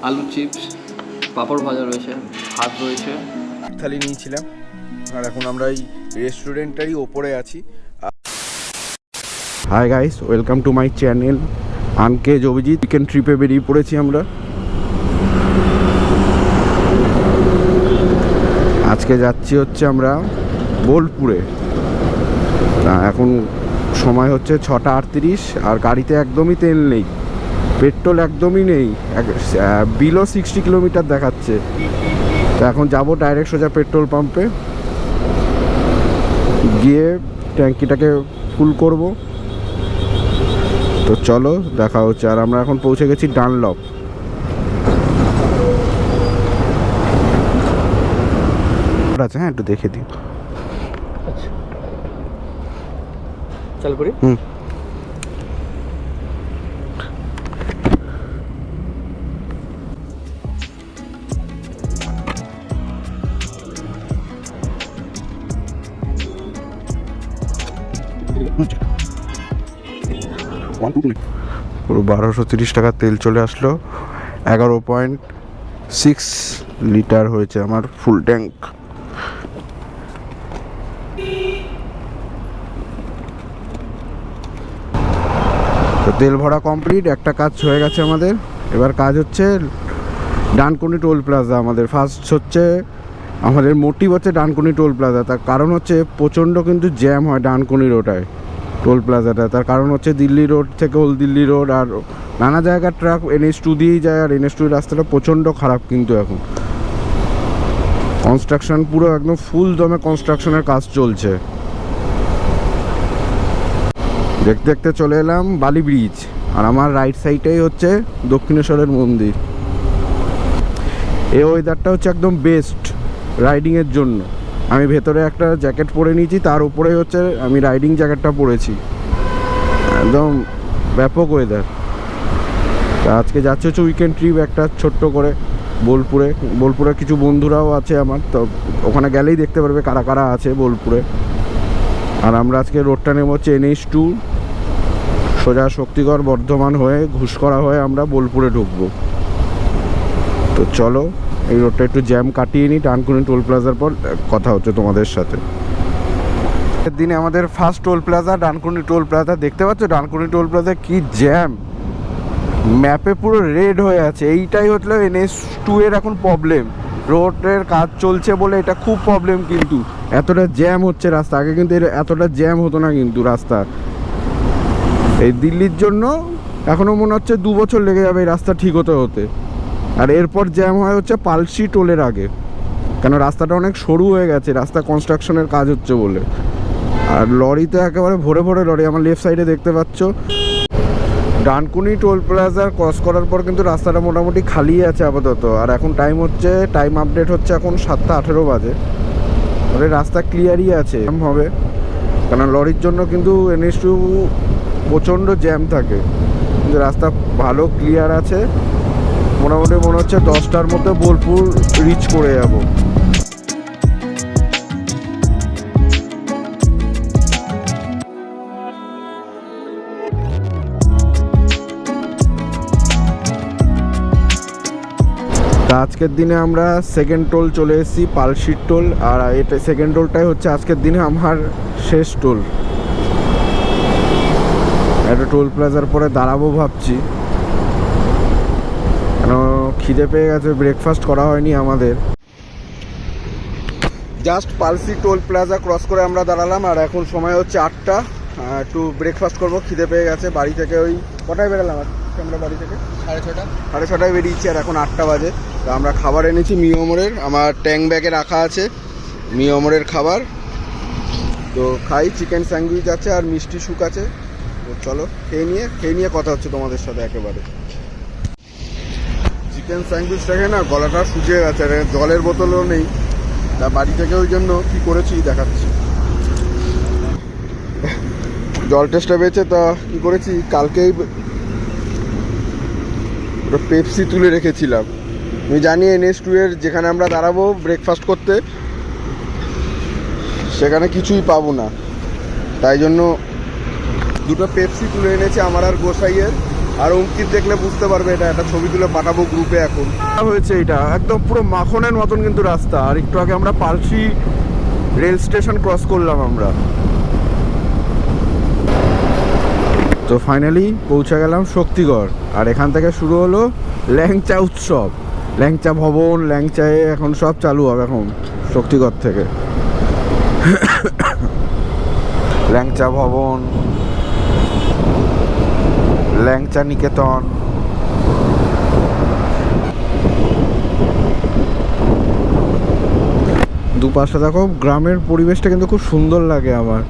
আলু চিপস, পাঁপড় ভাজা রয়েছে, ভাত রয়েছে। থালি নিয়েছিলাম আর এখন আমরা এই রেস্টুরেন্টেরই ওপরে আছি। Hi guys, welcome to my channel uncaged Abhijit. Weekend ট্রিপে বেরিয়ে পড়েছি আমরা। আজকে যাচ্ছি হচ্ছে আমরা বোলপুরে। এখন সময় হচ্ছে 6:38 আর গাড়িতে একদমই তেল নেই, পেট্রোল একদমই নেই, বিলো 60 কিলোমিটার দেখাচ্ছে। তো এখন যাবো ডাইরেক্ট সোজা পেট্রোল পাম্পে গিয়ে ট্যাঙ্কিটাকে ফুল করব। তো চলো দেখা হচ্ছে। আর আমরা এখন পৌঁছে গেছি ডানলপ। আচ্ছা হ্যাঁ, একটু দেখে দিই। আচ্ছা চালু করি। 1230 টাকা তেল চলে আসলো। 11.6 লিটার হয়েছে আমার ফুল ট্যাঙ্ক। তো তেল ভরা কমপ্লিট, একটা কাজ হয়ে গেছে আমাদের। এবার কাজ হচ্ছে ডানকুনি টোল প্লাজা। আমাদের ফার্স্ট হচ্ছে, আমাদের মোটিভ হচ্ছে ডানকুনি টোল প্লাজা। তার কারণ হচ্ছে প্রচণ্ড কিন্তু জ্যাম হয় ডানকুনি রোডায় টোল প্লাজাটা। তার কারণ হচ্ছে দিল্লি রোড থেকে ওল্ড দিল্লি রোড আর নানা জায়গার ট্রাক NH2 দিয়েই যায়। আর NH2 রাস্তাটা প্রচণ্ড খারাপ কিন্তু এখন কনস্ট্রাকশন পুরো একদম ফুল দমে কনস্ট্রাকশনের কাজ চলছে। দেখতে দেখতে চলে এলাম বালি ব্রিজ। আর আমার রাইট সাইডেই হচ্ছে দক্ষিণেশ্বরের মন্দির। এই ওয়েদারটা হচ্ছে একদম বেস্ট রাইডিংয়ের জন্য। আমি ভেতরে একটা জ্যাকেট পরে নিয়েছি, তার উপরে হচ্ছে আমি রাইডিং জ্যাকেটটা পরেছি। একদম ব্যাপক ওয়েদার। তা আজকে যাচ্ছে হচ্ছে উইকেন্ড ট্রিপ একটা ছোট্ট করে বোলপুরে। বোলপুরে কিছু বন্ধুরাও আছে আমার, তো ওখানে গেলেই দেখতে পারবে কারা কারা আছে বোলপুরে। আর আমরা আজকে রোডটা নেব হচ্ছে NH2, সোজা শক্তিগড় বর্ধমান হয়ে ঘুষকরা হয়ে আমরা বোলপুরে ঢুকবো। তো চলো এই রোডটা একটু জ্যাম কাটিয়ে নিই। ডানকুনি টোল প্লাজার পর কথা হচ্ছে তোমাদের সাথে। দিনে আমাদের first toll plaza Dankuni toll plaza. দেখতে পাচ্ছ ডানকুনি টোল প্লাজা কি জ্যাম, ম্যাপে পুরো রেড হয়ে আছে। এইটাই হচ্ছে NH2 এর এখন প্রবলেম। রোডের কাজ চলছে বলে এটা খুব প্রবলেম, কিন্তু এতটা জ্যাম হচ্ছে রাস্তা। আগে কিন্তু এতটা জ্যাম হতো না কিন্তু রাস্তা। এই দিল্লির জন্য এখনও মনে হচ্ছে 2 বছর লেগে যাবে এই রাস্তা ঠিক হতে হতে। আর এরপর জ্যাম হয় হচ্ছে পালসি টোলের আগে, কেন রাস্তাটা অনেক সরু হয়ে গেছে, রাস্তা কনস্ট্রাকশনের কাজ হচ্ছে বলে। আর লরিতে একেবারে ভরে ভরে লরি। আমার লেফট সাইডে দেখতে পাচ্ছ ডানকুনি টোল প্লাজার ক্রস করার পর কিন্তু রাস্তাটা মোটামুটি খালি আছে আপাতত। আর এখন টাইম আপডেট হচ্ছে এখন 7:18 বাজে। ওদের রাস্তা ক্লিয়ারই আছে, জ্যাম হবে কেন লরির জন্য কিন্তু NH2 প্রচণ্ড জ্যাম থাকে, কিন্তু রাস্তা ভালো ক্লিয়ার আছে। মোটামুটি মনে হচ্ছে 10টার মধ্যে বোলপুর রিচ করে যাব। আজকের দিনে আমরা সেকেন্ড টোল চলে এসেছি, পালশির টোল। আর এটা সেকেন্ড টোলটাই হচ্ছে আজকের দিনে আমার শেষ টোল। একটা টোল প্লাজার পরে দাঁড়াবো ভাবছি, কেন খিদে পেয়ে গেছে। ব্রেকফাস্ট করা হয়নি আমাদের। Just palsy toll plaza cross করে আমরা দাঁড়ালাম। আর এখন সময় হচ্ছে 8টা। একটু ব্রেকফাস্ট করবো, খিদে পেয়ে গেছে। বাড়ি থেকে ওই কটায় বেরোলাম আমরা বাড়ি থেকে? 6:30 বেরিয়েছি। আর এখন 8টা বাজে। তো আমরা খাবার এনেছি মিয়মরের, আমার ট্যাঙ্ক ব্যাগে রাখা আছে মিয়মরের খাবার। তো খাই, চিকেন স্যান্ডউইচ আছে আর মিষ্টি শুক আছে। তো চলো খেয়ে নিয়ে কথা হচ্ছে তোমাদের সাথে একেবারে। চিকেন স্যান্ডউইচটাকে না গলাটা শুকিয়ে গেছে, আর জলের বোতলও নেই। তা বাড়ি থেকে ওই জন্য কী করেছি দেখাচ্ছি। জল টেস্টটা পেয়েছে, তা কী করেছি কালকেই ওটা পেপসি তুলে রেখেছিলাম। আমি জানি NH2 এর যেখানে আমরা দাঁড়াবো ব্রেকফাস্ট করতে সেখানে কিছুই পাবো না, তাই জন্য 2টো পেপসি তুলে এনেছি আমার আর গোসাইয়ের। আর অঙ্কিত দেখলে বুঝতে পারবে, এটা একটা ছবি তুলে পাঠাবো গ্রুপে। এখন হয়েছে এটা একদম পুরো মাখনের মতন কিন্তু রাস্তা। আর একটু আগে আমরা পালসি রেল স্টেশন ক্রস করলাম আমরা। তো ফাইনালি পৌঁছে গেলাম শক্তিগড়। আর এখান থেকে শুরু হলো ল্যাংচা উৎসব, ল্যাংচা ভবন, ল্যাংচায় এখন সব চালু হবে এখন শক্তিগড় থেকে। ল্যাংচা ভবন, ল্যাংচা নিকেতন, দুপাশে দেখো গ্রামের পরিবেশটা কিন্তু খুব সুন্দর লাগে আমার।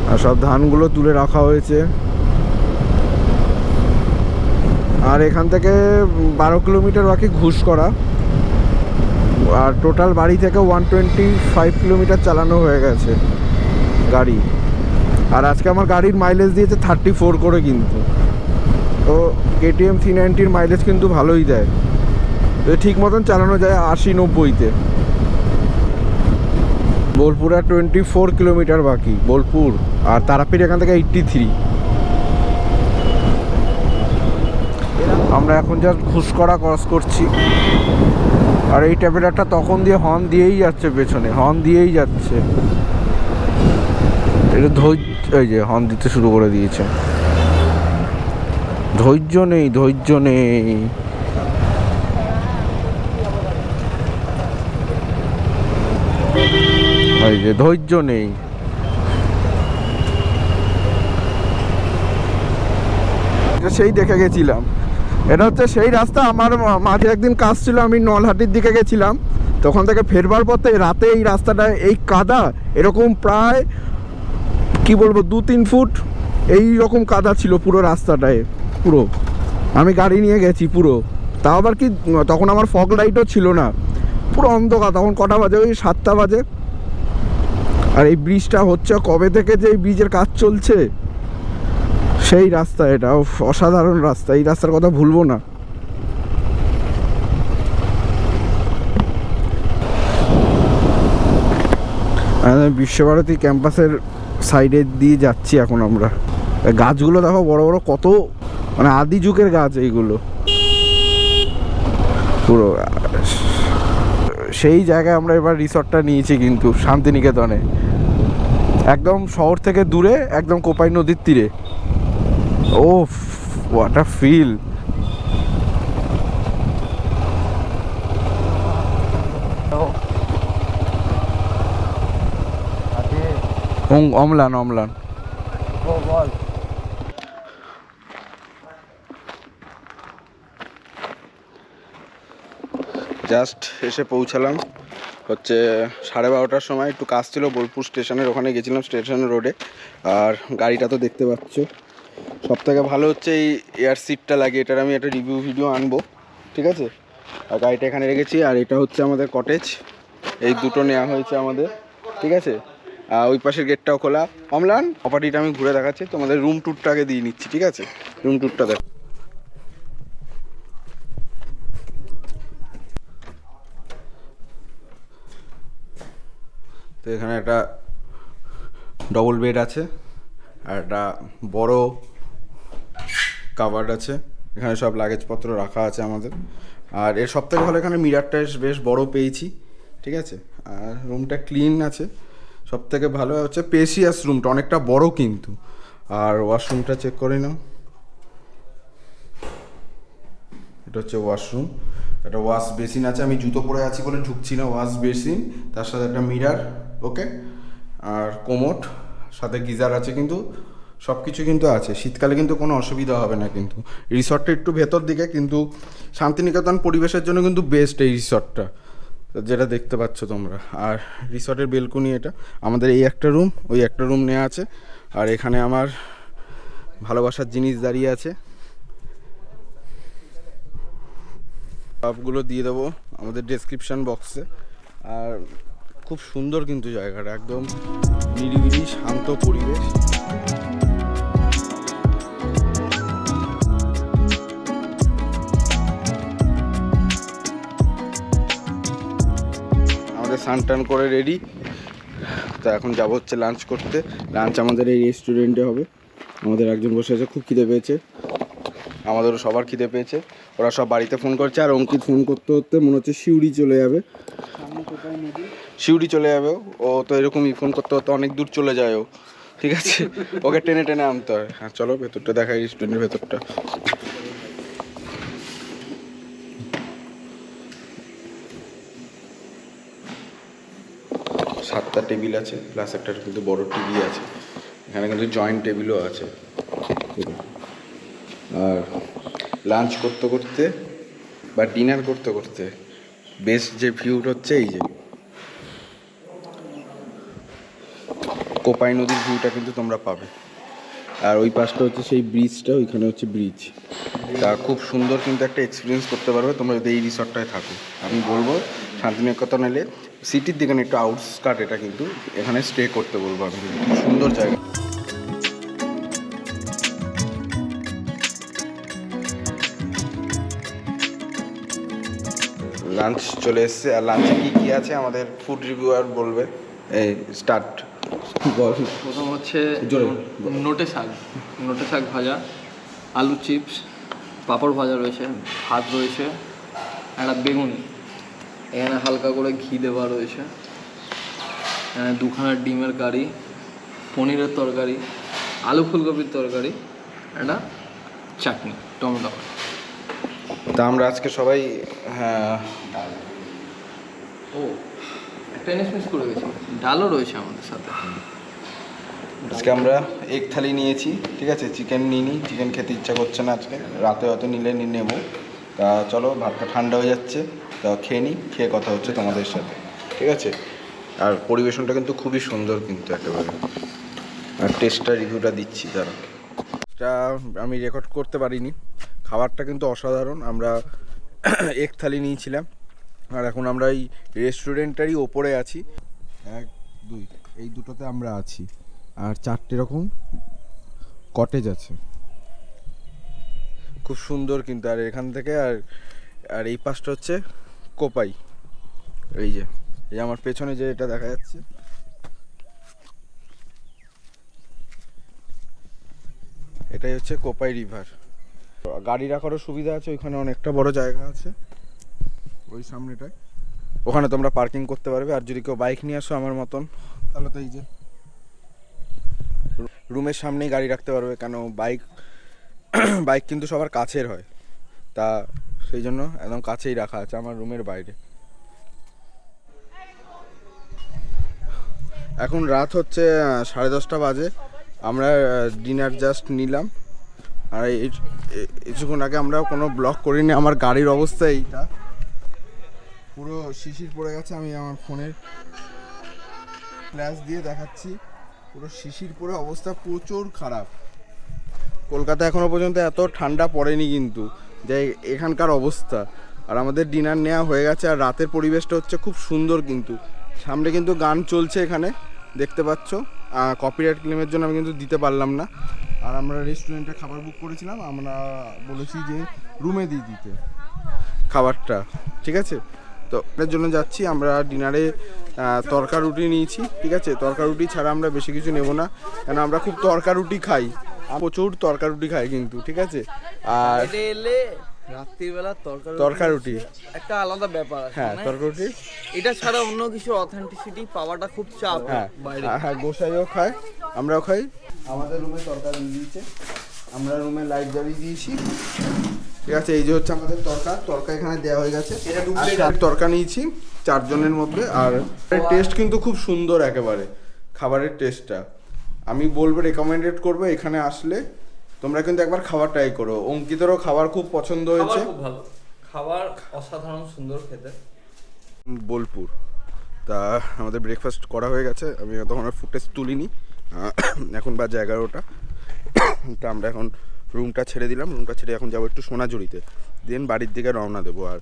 আর সব ধানগুলো তুলে রাখা হয়েছে। আর এখান থেকে 12 কিলোমিটার বাকি ঘুষকরা। আর টোটাল বাড়ি থেকে 125 কিলোমিটার চালানো হয়ে গেছে গাড়ি। আর আজকে আমার গাড়ির মাইলেজ দিয়েছে 34 করে কিন্তু। তো KTM 390-র মাইলেজ কিন্তু ভালোই দেয়, তো ঠিক মতন চালানো যায় 80-90-তে। বোলপুর আর 24 কিলোমিটার বাকি বোলপুর। আর তারাপীঠ এখান থেকে 83। আমরা এখন জাস্ট ঘুষকরা ক্রস করছি। আর এই ট্যাবলেটটা তখন দিয়ে হর্ন দিয়েই যাচ্ছে, পেছনে হর্ন দিয়েই যাচ্ছে। এটা ধৈর্য, এই যে হর্ন দিতে শুরু করে দিয়েছে। ধৈর্য নেই, ধৈর্য নেই। এই যে ধৈর্য নেই। সেই দেখে গেছিলাম, এটা হচ্ছে সেই রাস্তা। আমার মাঝে একদিন কাজ ছিল, আমি নলহাটির দিকে গেছিলাম, তখন থেকে ফেরবার পথে রাতে এই রাস্তাটায় এই কাদা এরকম প্রায় কি বলবো 2-3 ফুট এই রকম কাদা ছিল পুরো রাস্তাটায়। পুরো আমি গাড়ি নিয়ে গেছি পুরো, তাও আবার কি তখন আমার ফগ লাইটও ছিল না, পুরো অন্ধকার। তখন কটা বাজে? ওই 7টা বাজে। আর এই ব্রিজটা হচ্ছে কবে থেকে যে এই ব্রিজের কাজ চলছে, সেই রাস্তা এটা অসাধারণ রাস্তা। এই রাস্তার কথা ভুলবো না। বিশ্বভারতী ক্যাম্পাসের সাইডে দিয়ে যাচ্ছি এখন আমরা। গাছগুলো দেখো বড় বড় কত, মানে আদি যুগের গাছ এইগুলো পুরো। সেই জায়গায় আমরা এবার রিসর্টটা নিয়েছি কিন্তু শান্তিনিকেতনে, একদম শহর থেকে দূরে, একদম কোপাই নদীর তীরে। Oh what a feel. Amlan Amlan. Just এসে পৌঁছালাম হচ্ছে 12:30টার সময়। একটু কাজ ছিল বোলপুর স্টেশনের ওখানে গেছিলাম, স্টেশন রোডে। আর গাড়িটা তো দেখতে পাচ্ছ। সবথেকে ভালো হচ্ছে এই এয়ার সিটটা লাগে, এটার আমি একটা রিভিউ ভিডিও আনবো, ঠিক আছে। আর গাড়িটা এখানে রেখেছি। আর এটা হচ্ছে আমাদের কটেজ, এই দুটো নেওয়া হয়েছে আমাদের, ঠিক আছে। ওই পাশের গেটটাও খোলা। অমলান প্রপার্টিটা আমি ঘুরে দেখাচ্ছি তোমাদের, রুম ট্যুরটাকে দিয়ে নিচ্ছি, ঠিক আছে। রুম ট্যুরটা দেখ। তো এখানে একটা ডবল বেড আছে, আর একটা বড় কাভার্ড আছে। এখানে সব লাগেজপত্র রাখা আছে আমাদের। আর এর সবথেকে ভালো এখানে মিরারটা বেশ বড় পেয়েছি, ঠিক আছে। আর রুমটা ক্লিন আছে। সবথেকে ভালো হচ্ছে স্পেশিয়াস রুমটা, অনেকটা বড় কিন্তু। আর ওয়াশরুমটা চেক করে নাও, এটা হচ্ছে ওয়াশরুম। একটা ওয়াশ বেসিন আছে, আমি জুতো পরে আছি বলে ঢুকছি না। ওয়াশ বেসিন, তার সাথে একটা মিরার, ওকে। আর কোমোড, সাথে গিজার আছে, কিন্তু সব কিছু কিন্তু আছে। শীতকালে কিন্তু কোনো অসুবিধা হবে না কিন্তু। রিসর্টটা একটু ভেতর দিকে, কিন্তু শান্তিনিকেতন পরিবেশের জন্য কিন্তু বেস্ট এই রিসর্টটা, যেটা দেখতে পাচ্ছ তোমরা। আর রিসর্টের বেলকনি এটা। আমাদের এই একটা রুম, ওই একটা রুম নেওয়া আছে। আর এখানে আমার ভালোবাসার জিনিস দাঁড়িয়ে আছে, সবগুলো দিয়ে দেবো আমাদের ডেসক্রিপশান বক্সে। আর খুব সুন্দর কিন্তু জায়গাটা, একদম নিরিবিলি শান্ত পরিবেশ। আমাদের স্নান টান করে রেডি, তো এখন যাবো হচ্ছে লাঞ্চ করতে। লাঞ্চ আমাদের এই রেস্টুরেন্টে হবে। আমাদের একজন বসে আছে, খুব খিদে পেয়েছে। আমাদেরও সবার খিদে পেয়েছে, ওরা সব বাড়িতে ফোন করছে। আর অঙ্কিত ফোন করতে করতে মনে হচ্ছে শিউড়ি চলে যাবে, শিউড়ি চলে যাবে। ও তো এরকমই ফোন করতে করতে অনেক দূর চলে যায় ও, ঠিক আছে। ওকে টেনে টেনে আনতে হয়। হ্যাঁ চলো ভেতরটা দেখাই, রেস্টুরেন্টের ভেতরটা। সাতটা টেবিল আছে, প্লাস একটা কিন্তু বড় টিভি আছে। এখানে কিন্তু জয়েন্ট টেবিলও আছে। আর লাঞ্চ করতে করতে বা ডিনার করতে করতে বেস্ট যে ভিউটা হচ্ছে এই যে কোপাই নদীর ভিউটা কিন্তু তোমরা পাবে। আর ওই পাশটা হচ্ছে সেই ব্রিজটা, ওইখানে হচ্ছে ব্রিজ। তা খুব সুন্দর কিন্তু একটা এক্সপিরিয়েন্স করতে পারবে তোমরা যদি এই রিসর্টটায় থাকো। আমি বলবো শান্তিনিকেতন এলে সিটির দিকে একটু আউটস্কার্ট, এটা কিন্তু এখানে স্টে করতে বলবো আমি, খুব সুন্দর জায়গা। লাঞ্চ চলে এসছে। আর লাঞ্চে কী কী আছে আমাদের ফুড রিভিউয়ার বলবে। এই স্টার্ট বল। প্রথম হচ্ছে নোটে শাক ভাজা, আলু চিপস, পাঁপড় ভাজা রয়েছে, ভাত রয়েছে, একটা বেগুনি, এখানে হালকা করে ঘি দেওয়া রয়েছে, এখানে দুখানা ডিমের কারি, পনিরের তরকারি, আলু ফুলকপির তরকারি, একটা চাটনি টমেটো। তা আমরা আজকে সবাই, হ্যাঁ ও একটা জিনিস মিস করে গেছি, ডালও রয়েছে আমাদের সাথে। আজকে আমরা এগ থালি নিয়েছি, ঠিক আছে। চিকেন নিইনি, চিকেন খেতে ইচ্ছা করছে না আজকে, রাতে হয়তো নিলে নেবো। তা চলো, ভাতটা ঠান্ডা হয়ে যাচ্ছে, তা খেয়ে নিই, খেয়ে কথা হচ্ছে তোমাদের সাথে, ঠিক আছে। আর পরিবেশনটা কিন্তু খুবই সুন্দর কিন্তু একেবারে। আর টেস্টটা রিভিউটা দিচ্ছি তারা, এটা আমি রেকর্ড করতে পারিনি। খাবারটা কিন্তু অসাধারণ। আমরা এগ থালি নিয়েছিলাম, আর এখন আমরা এই রেস্টুরেন্টটারই ওপরে আছি। 1 2 এই দুটোতে আমরা আছি, আর 4টে রকম কটেজ আছে, খুব সুন্দর কিন্তু। আর এখান থেকে আর এই পাশটা হচ্ছে কোপাই। এই যে আমার পেছনে যে এটা দেখা যাচ্ছে, এটাই হচ্ছে কোপাই রিভার। গাড়ি রাখারও সুবিধা আছে, ওইখানে অনেকটা বড় জায়গা আছে ওই সামনেটায়, ওখানে তোমরা পার্কিং করতে পারবে। আর যদি কেউ বাইক নিয়ে আসো আমার মতন, তাহলে তো এই যে রুমের সামনেই গাড়ি রাখতে পারবে, কেন বাইক কিন্তু সবার কাছের হয়, তা সেই জন্য একদম কাছেই রাখা আছে আমার রুমের বাইরে। এখন রাত হচ্ছে 10:30 বাজে, আমরা ডিনার জাস্ট নিলাম। আর কিছুক্ষণ আগে আমরা কোনো ব্লগ করিনি। আমার গাড়ির অবস্থা এইটা, পুরো শিশির পড়ে গেছে। আমি আমার ফোনের ফ্ল্যাশ দিয়ে দেখাচ্ছি, পুরো শিশির পড়ে অবস্থা প্রচুর খারাপ। কলকাতা এখনো পর্যন্ত এত ঠান্ডা পড়েনি কিন্তু, যে এখানকার অবস্থা। আর আমাদের ডিনার নেওয়া হয়ে গেছে, আর রাতের পরিবেশটা হচ্ছে খুব সুন্দর কিন্তু। সামনে কিন্তু গান চলছে এখানে, দেখতে পাচ্ছ। কপিরাইট ক্লেমের জন্য আমি কিন্তু দিতে পারলাম না। আর আমরা রেস্টুরেন্টে খাবার বুক করেছিলাম, আমরা বলেছি যে রুমে দিয়ে দিতে খাবারটা, ঠিক আছে। তো এর জন্য যাচ্ছি আমরা ডিনারে। তরকা রুটি নিয়েছি, ঠিক আছে। তরকা রুটি ছাড়া আমরা বেশি কিছু নেব না, কেন আমরা খুব তরকা রুটি খাই, প্রচুর তরকা রুটি খাই কিন্তু, ঠিক আছে। আর রাত্রিবেলা তরকা রুটি একটা আলাদা ব্যাপার আছে। হ্যাঁ, তরকা রুটি এটা ছাড়া অন্য কিছু অথেন্টিসিটি পাওয়াটা খুব চাপ। হ্যাঁ, হ্যাঁ, গোসাইও খায়, আমরাও খাই। আমাদের রুমে তরকা দিয়েছে, আমরা রুমে লাইট জ্বালিয়ে দিয়েছি, ঠিক আছে। এই যে হচ্ছে আমাদের তরকা এখানে দেওয়া হয়ে গেছে। তরকা নিয়েছি 4 জনের মধ্যে। আর টেস্ট কিন্তু খুব সুন্দর একেবারে, খাবারের টেস্টটা আমি বলবো, রেকমেন্ডেড করবো। এখানে আসলে তোমরা কিন্তু একবার খাবার ট্রাই করো। অঙ্কিতেরও খাবার খুব পছন্দ হয়েছে, খুব ভালো খাবার, অসাধারণ সুন্দর খেতে। বোলপুর। তা আমাদের ব্রেকফাস্ট করা হয়ে গেছে, আমি তখন আর ফুটেজ তুলিনি। এখন বাজে 11টা। তা আমরা এখন রুমটা ছেড়ে দিলাম, রুমটা ছেড়ে এখন যাবো একটু সোনাঝুরিতে, দেন বাড়ির দিকে রওনা দেবো। আর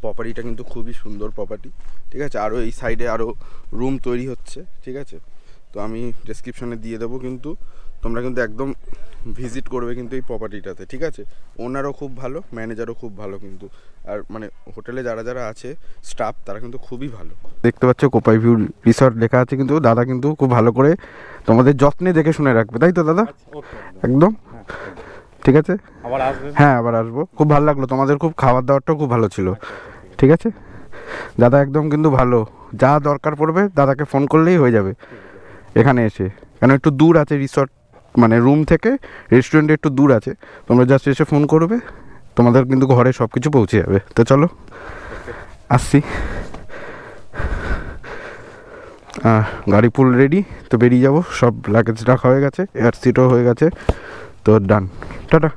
প্রপার্টিটা কিন্তু খুবই সুন্দর প্রপার্টি, ঠিক আছে। আরও এই সাইডে আরও রুম তৈরি হচ্ছে, ঠিক আছে। তো আমি ডেসক্রিপশনে দিয়ে দেবো, কিন্তু তোমরা কিন্তু একদম ভিজিট করবে কিন্তু এই প্রপার্টিটাতে, ঠিক আছে। ওনারও খুব ভালো, ম্যানেজারও খুব ভালো কিন্তু। আর মানে হোটেলে যারা যারা আছে স্টাফ, তারা কিন্তু খুবই ভালো। দেখতে পাচ্ছ কোপাই ভিউ রিসর্ট লেখা আছে, কিন্তু দাদা কিন্তু খুব ভালো করে তোমাদের যত্নে দেখে শুনে রাখবে, তাই তো দাদা? একদম। ঠিক আছে? আবার আসবে? হ্যাঁ, আবার আসবো। খুব ভালো লাগলো, তোমাদের খুব খাবার দাবারটাও খুব ভালো ছিল। ঠিক আছে দাদা, একদম কিন্তু ভালো। যা দরকার পড়বে দাদাকে ফোন করলেই হয়ে যাবে এখানে এসে, কেন একটু দূর আছে রিসর্ট, মানে রুম থেকে রেস্টুরেন্টে একটু দূর আছে। তোমরা জাস্ট এসে ফোন করবে, তোমাদের কিন্তু ঘরে সব কিছু পৌঁছে যাবে। তো চলো আসছি। গাড়ি ফুল রেডি, তো বেরিয়ে যাবো। সব লাগেজ রাখা হয়ে গেছে, এয়ার সিটও হয়ে গেছে, তো ডান। টাটা।